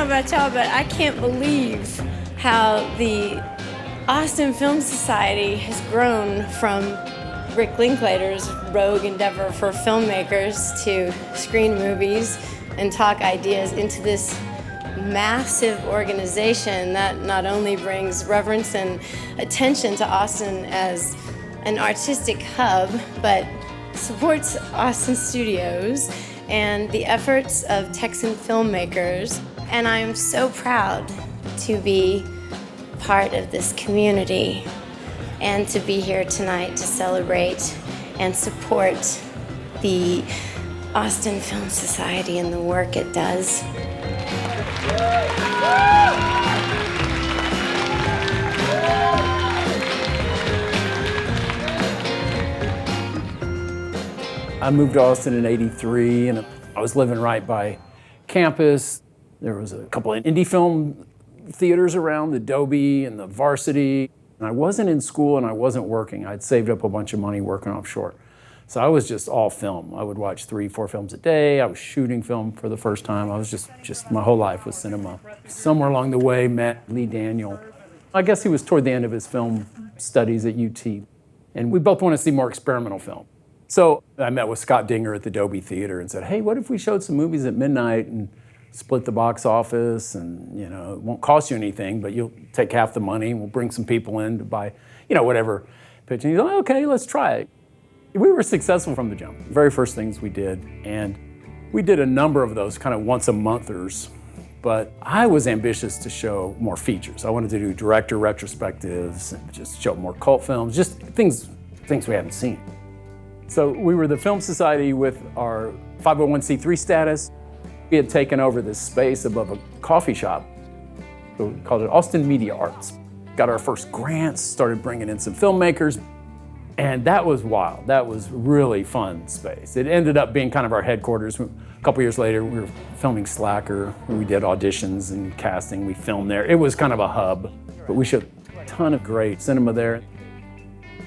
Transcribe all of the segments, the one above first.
about y'all, but I can't believe how the Austin Film Society has grown from Rick Linklater's rogue endeavor for filmmakers to screen movies and talk ideas into this massive organization that not only brings reverence and attention to Austin as an artistic hub, but supports Austin studios and the efforts of Texan filmmakers. And I am so proud to be part of this community and to be here tonight to celebrate and support the Austin Film Society and the work it does. I moved to Austin in '83, and I was living right by campus. There was a couple of indie film theaters around, the Adobe and the Varsity. And I wasn't in school and I wasn't working. I'd saved up a bunch of money working offshore. So I was just all film. I would watch 3-4 films a day. I was shooting film for the first time. I was just my whole life was cinema. Somewhere along the way, met Lee Daniel. I guess he was toward the end of his film studies at UT. And we both wanted to see more experimental film. So I met with Scott Dinger at the Adobe Theater and said, hey, what if we showed some movies at midnight and split the box office, and it won't cost you anything, but you'll take half the money and we'll bring some people in to buy, whatever pitch. And he's like, okay, let's try it. We were successful from the jump. Very first things we did, and we did a number of those kind of once a monthers, but I was ambitious to show more features. I wanted to do director retrospectives and just show more cult films, just things we haven't seen. So we were the Film Society with our 501c3 status. We had taken over this space above a coffee shop. So we called it Austin Media Arts. Got our first grants, started bringing in some filmmakers, and that was wild. That was really fun space. It ended up being kind of our headquarters. A couple years later, we were filming Slacker. We did auditions and casting. We filmed there. It was kind of a hub, but we showed a ton of great cinema there.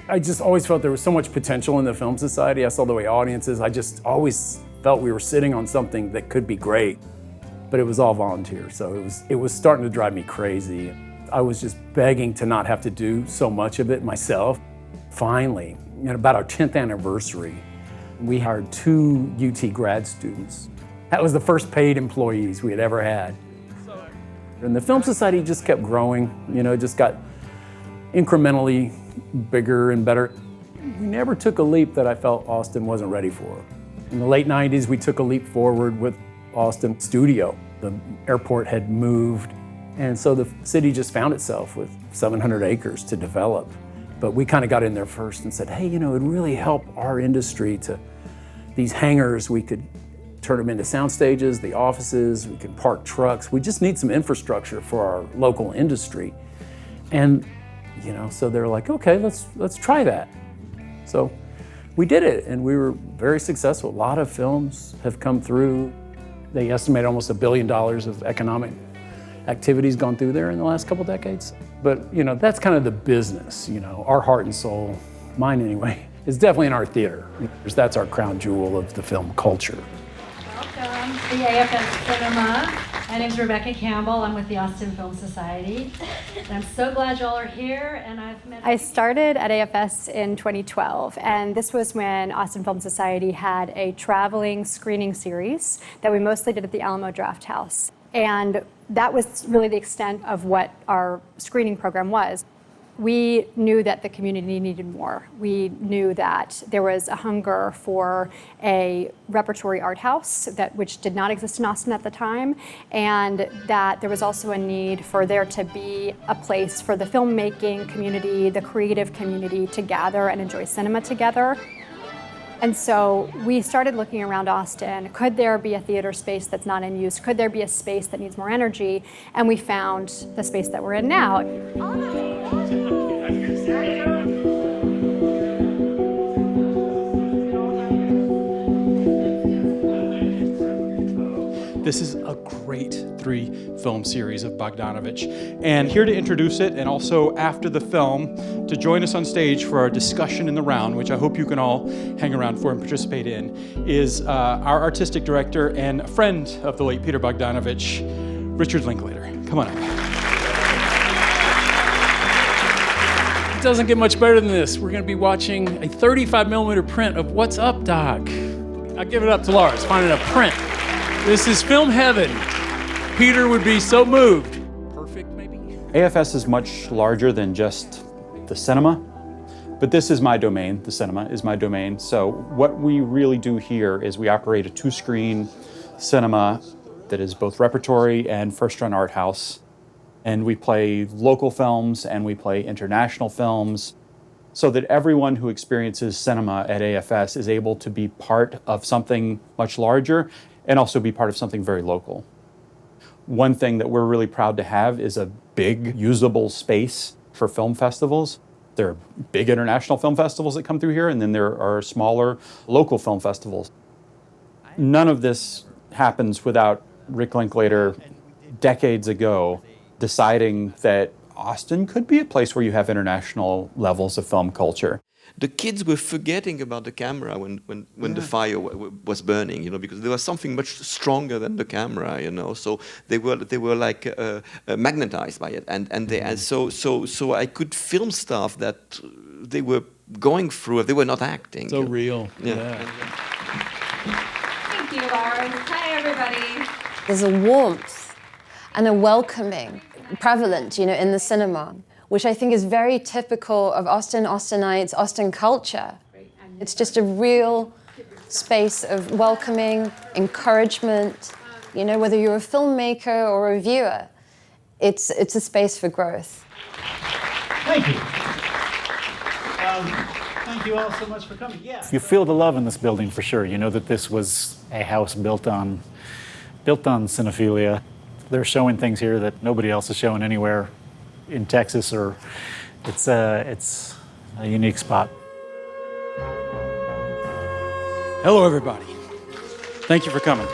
I just always felt there was so much potential in the Film Society. I saw the way audiences, I just always felt we were sitting on something that could be great, but it was all volunteer. So it was starting to drive me crazy. I was just begging to not have to do so much of it myself. Finally, at about our 10th anniversary, we hired 2 UT grad students. That was the first paid employees we had ever had. And the Film Society just kept growing, just got incrementally bigger and better. We never took a leap that I felt Austin wasn't ready for. In the late 90s, we took a leap forward with Austin Studio. The airport had moved, and so the city just found itself with 700 acres to develop. But we kind of got in there first and said, hey, it would really help our industry to, these hangars, we could turn them into sound stages, the offices, we could park trucks. We just need some infrastructure for our local industry. And, so they're like, okay, let's try that. So we did it, and we were very successful. A lot of films have come through. They estimate almost $1 billion of economic activities gone through there in the last couple decades. But, that's kind of the business, our heart and soul, mine anyway, is definitely in our theater. That's our crown jewel of the film culture. Welcome to the AFS Cinema. My name's Rebecca Campbell. I'm with the Austin Film Society. And I'm so glad y'all are here, and I've met... I started at AFS in 2012, and this was when Austin Film Society had a traveling screening series that we mostly did at the Alamo Draft House. And that was really the extent of what our screening program was. We knew that the community needed more. We knew that there was a hunger for a repertory art house which did not exist in Austin at the time, and that there was also a need for there to be a place for the filmmaking community, the creative community to gather and enjoy cinema together. And so we started looking around Austin. Could there be a theater space that's not in use? Could there be a space that needs more energy? And we found the space that we're in now. This is a great 3-film series of Bogdanovich. And here to introduce it, and also after the film, to join us on stage for our discussion in the round, which I hope you can all hang around for and participate in, is our artistic director and a friend of the late Peter Bogdanovich, Richard Linklater. Come on up. It doesn't get much better than this. We're going to be watching a 35mm print of What's Up, Doc? I'll give it up to Lars, finding a print. This is film heaven. Peter would be so moved. Perfect, maybe? AFS is much larger than just the cinema, but this is my domain. The cinema is my domain. So what we really do here is we operate a 2-screen cinema that is both repertory and first-run art house. And we play local films and we play international films so that everyone who experiences cinema at AFS is able to be part of something much larger and also be part of something very local. One thing that we're really proud to have is a big, usable space for film festivals. There are big international film festivals that come through here, and then there are smaller local film festivals. None of this happens without Rick Linklater decades ago deciding that Austin could be a place where you have international levels of film culture. The kids were forgetting about the camera when the fire was burning, because there was something much stronger than the camera, So they were like magnetized by it, and so I could film stuff that they were going through. They were not acting. So real. Yeah. Thank you, Lars. Hi, everybody. There's a warmth and a welcoming prevalent, in the cinema, which I think is very typical of Austinites, Austin culture. It's just a real space of welcoming, encouragement. Whether you're a filmmaker or a viewer, it's a space for growth. Thank you. Thank you all so much for coming. Yeah. You feel the love in this building for sure. You know that this was a house built on cinephilia. They're showing things here that nobody else is showing anywhere in Texas, or it's a unique spot. Hello, everybody. Thank you for coming.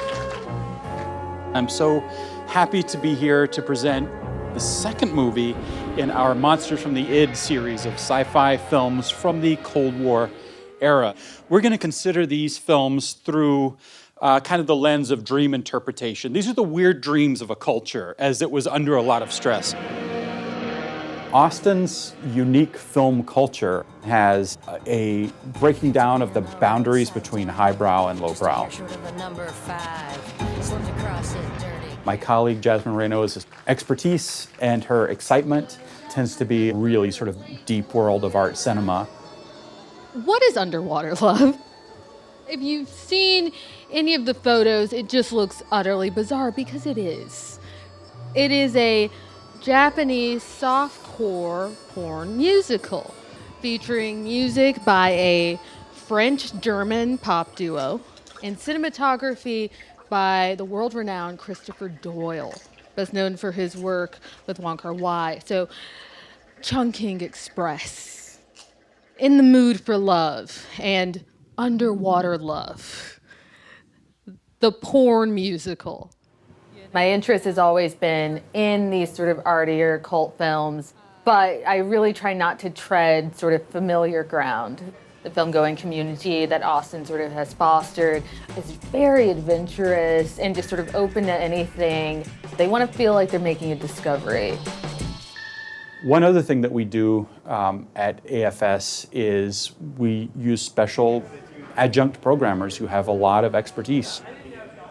I'm so happy to be here to present the second movie in our Monsters from the Id series of sci-fi films from the Cold War era. We're going to consider these films through kind of the lens of dream interpretation. These are the weird dreams of a culture as it was under a lot of stress. Austin's unique film culture has a breaking down of the boundaries between highbrow and lowbrow. My colleague Jasmine Reynaud's expertise and her excitement tends to be really sort of deep world of art cinema. What is underwater love? If you've seen any of the photos, it just looks utterly bizarre because it is. It is a Japanese softcore porn musical featuring music by a French-German pop duo and cinematography by the world-renowned Christopher Doyle, best known for his work with Wong Kar-wai. So, Chungking Express, In the Mood for Love, and Underwater Love, the porn musical. My interest has always been in these sort of artier cult films, but I really try not to tread sort of familiar ground. The film-going community that Austin sort of has fostered is very adventurous and just sort of open to anything. They want to feel like they're making a discovery. One other thing that we do at AFS is we use special adjunct programmers who have a lot of expertise.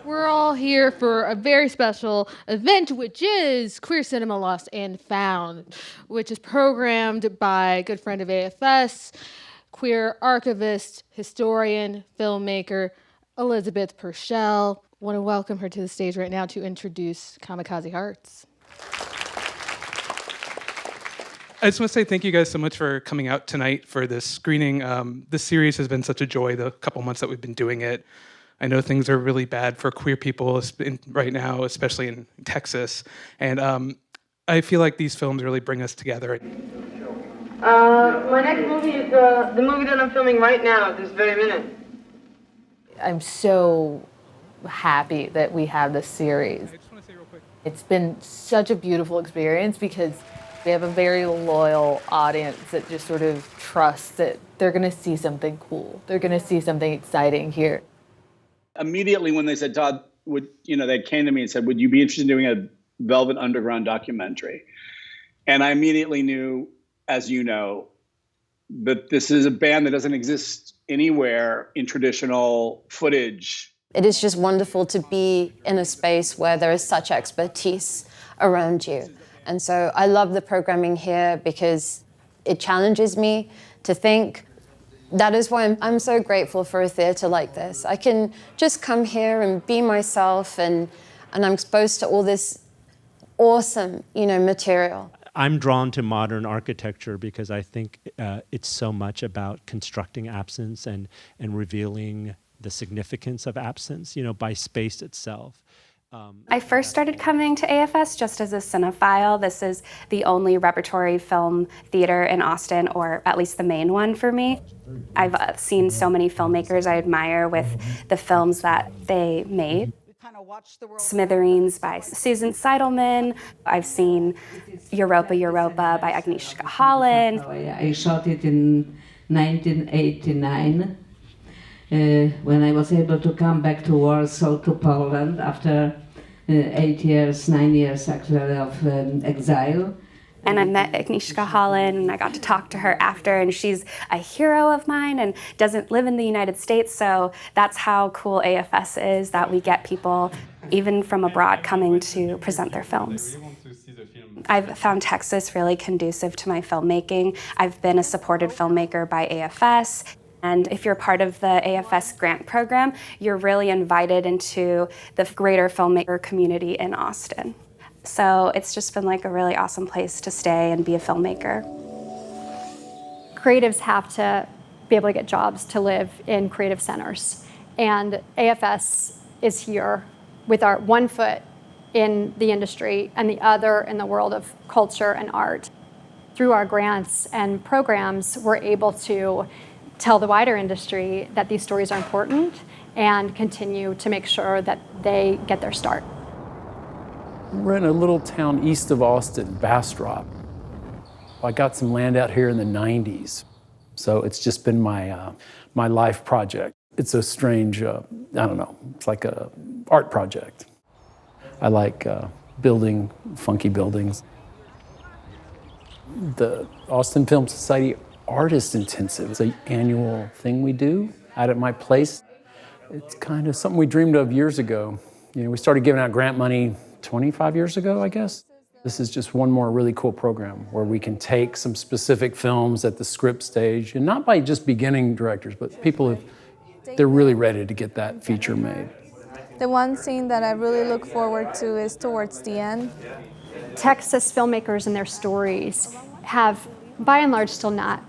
We're all here for a very special event, which is Queer Cinema Lost and Found, which is programmed by a good friend of AFS, queer archivist, historian, filmmaker, Elizabeth Purcell. I want to welcome her to the stage right now to introduce Kamikaze Hearts. I just want to say thank you guys so much for coming out tonight for this screening. This series has been such a joy the couple months that we've been doing it. I know things are really bad for queer people right now, especially in Texas. And I feel like these films really bring us together. My next movie is the movie that I'm filming right now at this very minute. I'm so happy that we have this series. I just want to say real quick. It's been such a beautiful experience because we have a very loyal audience that just sort of trusts that they're going to see something cool. They're going to see something exciting here. Immediately when they said, Todd, they came to me and said, would you be interested in doing Velvet Underground documentary. And I immediately knew, as you know, that this is a band that doesn't exist anywhere in traditional footage. It is just wonderful to be in a space where there is such expertise around you. And so I love the programming here because it challenges me to think. That is why I'm so grateful for a theatre like this. I can just come here and be myself, and I'm exposed to all this awesome, material. I'm drawn to modern architecture because I think it's so much about constructing absence and revealing the significance of absence, by space itself. I first started coming to AFS just as a cinephile. This is the only repertory film theater in Austin, or at least the main one for me. I've seen so many filmmakers I admire with the films that they made. Smithereens by Susan Seidelman. I've seen Europa Europa by Agnieszka Holland. I shot it in 1989 when I was able to come back to Warsaw, to Poland, after 9 years actually of exile. And I met Agnieszka Holland, and I got to talk to her after, and she's a hero of mine and doesn't live in the United States, so that's how cool AFS is, that we get people, even from abroad, coming to present their films. I've found Texas really conducive to my filmmaking. I've been a supported filmmaker by AFS, and if you're part of the AFS grant program, you're really invited into the greater filmmaker community in Austin. So it's just been like a really awesome place to stay and be a filmmaker. Creatives have to be able to get jobs to live in creative centers. And AFS is here with our one foot in the industry and the other in the world of culture and art. Through our grants and programs, we're able to tell the wider industry that these stories are important and continue to make sure that they get their start. We're in a little town east of Austin, Bastrop. I got some land out here in the 90s, so it's just been my life project. It's a strange, it's like an art project. I like building funky buildings. The Austin Film Society Artist Intensive is an annual thing we do out at my place. It's kind of something we dreamed of years ago. We started giving out grant money 25 years ago, I guess. This is just one more really cool program where we can take some specific films at the script stage, and not by just beginning directors, but people they're really ready to get that feature made. The one scene that I really look forward to is towards the end. Texas filmmakers and their stories have, by and large, still not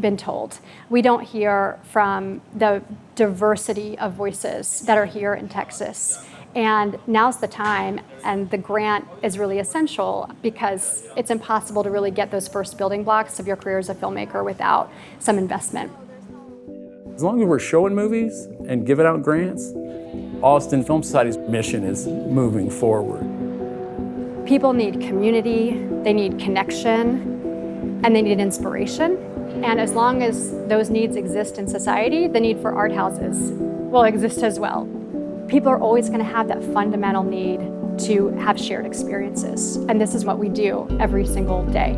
been told. We don't hear from the diversity of voices that are here in Texas. And now's the time, and the grant is really essential because it's impossible to really get those first building blocks of your career as a filmmaker without some investment. As long as we're showing movies and giving out grants, Austin Film Society's mission is moving forward. People need community, they need connection, and they need inspiration. And as long as those needs exist in society, the need for art houses will exist as well. People are always going to have that fundamental need to have shared experiences. And this is what we do every single day.